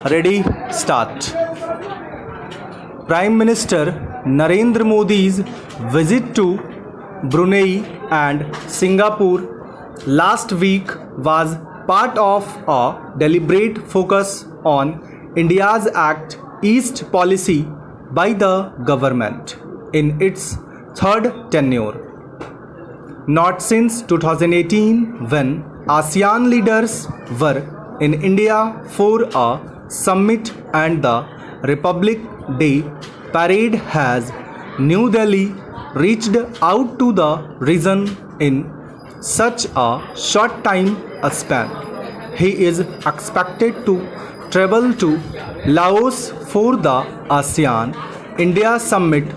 Ready, start. Prime Minister Narendra Modi's visit to Brunei and Singapore last week was part of a deliberate focus on India's Act East policy by the government in its third tenure. Not since 2018, when ASEAN leaders were in India for a summit and the Republic Day parade, has New Delhi reached out to the region in such a short time span. He is expected to travel to Laos for the ASEAN India summit,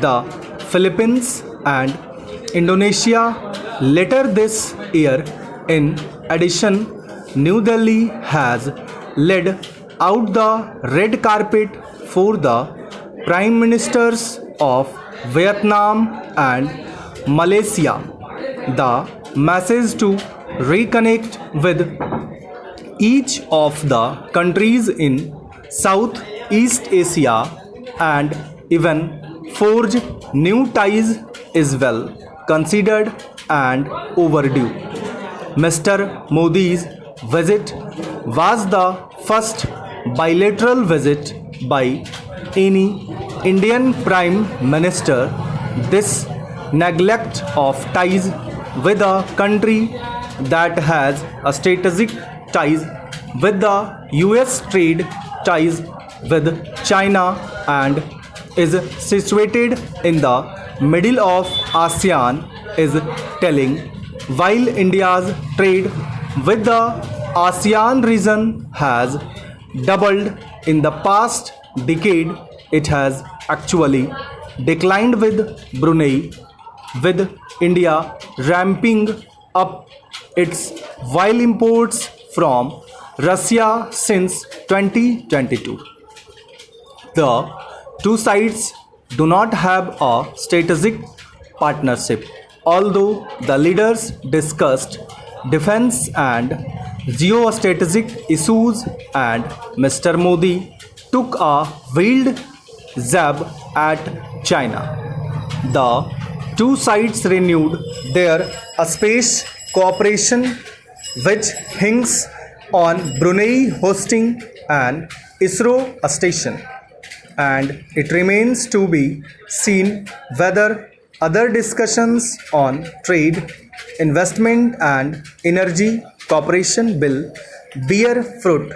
the Philippines and Indonesia later this year. In addition, New Delhi has laid out the red carpet for the Prime Ministers of Vietnam and Malaysia. The message to reconnect with each of the countries in Southeast Asia and even forge new ties is well considered and overdue. Mr. Modi's visit was the first bilateral visit by any Indian Prime Minister. This neglect of ties with a country that has a strategic ties with the US, trade ties with China, and is situated in the middle of ASEAN is telling. While India's trade with the ASEAN region has doubled in the past decade, it has actually declined with Brunei, with India ramping up its oil imports from Russia since 2022. The two sides do not have a strategic partnership, although the leaders discussed defense and geostrategic issues, and Mr. Modi took a veiled jab at China. The two sides renewed their space cooperation, which hinges on Brunei hosting an ISRO station, and it remains to be seen whether other discussions on trade, investment and energy cooperation will bear fruit.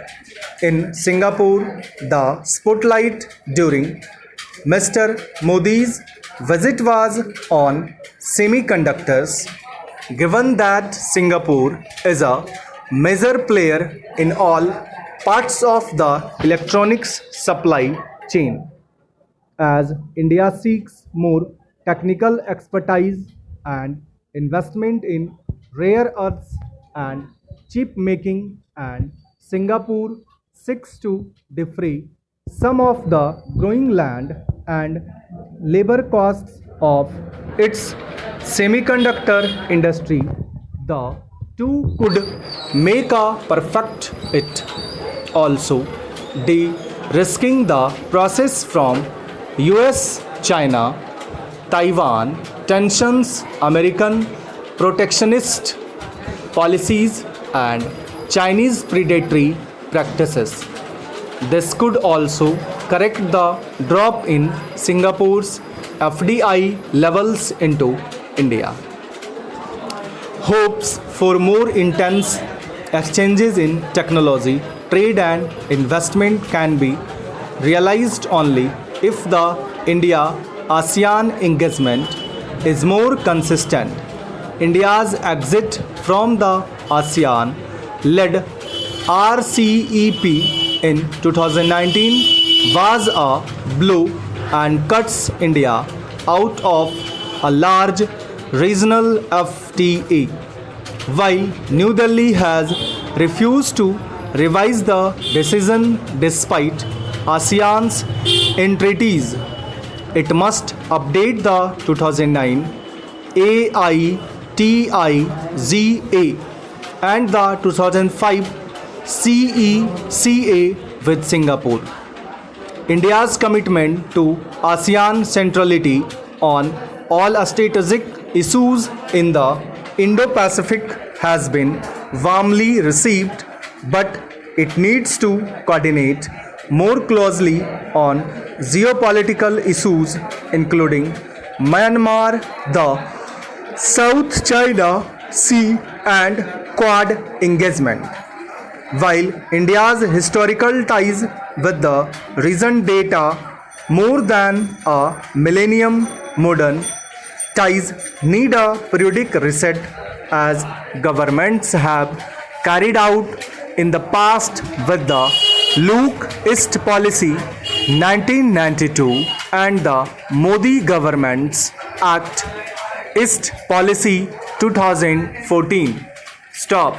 In Singapore, the spotlight during Mr. Modi's visit was on semiconductors, given that Singapore is a major player in all parts of the electronics supply chain. As India seeks more technical expertise and investment in rare earths and chip making, and Singapore seeks to defray some of the growing land and labor costs of its semiconductor industry, the two could make a perfect fit. Also, de-risking the process from US, China, Taiwan tensions, American protectionist policies, and Chinese predatory practices. This could also correct the drop in Singapore's FDI levels into India. Hopes for more intense exchanges in technology, trade, and investment can be realized only if the India ASEAN engagement is more consistent. India's exit from the ASEAN led RCEP in 2019 was a blow and cuts India out of a large regional FTA, while New Delhi has refused to revise the decision despite ASEAN's entreaties. It must update the 2009 AITIZA and the 2005 CECA with Singapore. India's commitment to ASEAN centrality on all strategic issues in the Indo-Pacific has been warmly received, but it needs to coordinate more closely on geopolitical issues including Myanmar, the South China Sea and Quad engagement. While India's historical ties with the region date more than a millennium, modern ties need a periodic reset as governments have carried out in the past with the Look East policy 1992 and the Modi government's Act East policy 2014. Stop.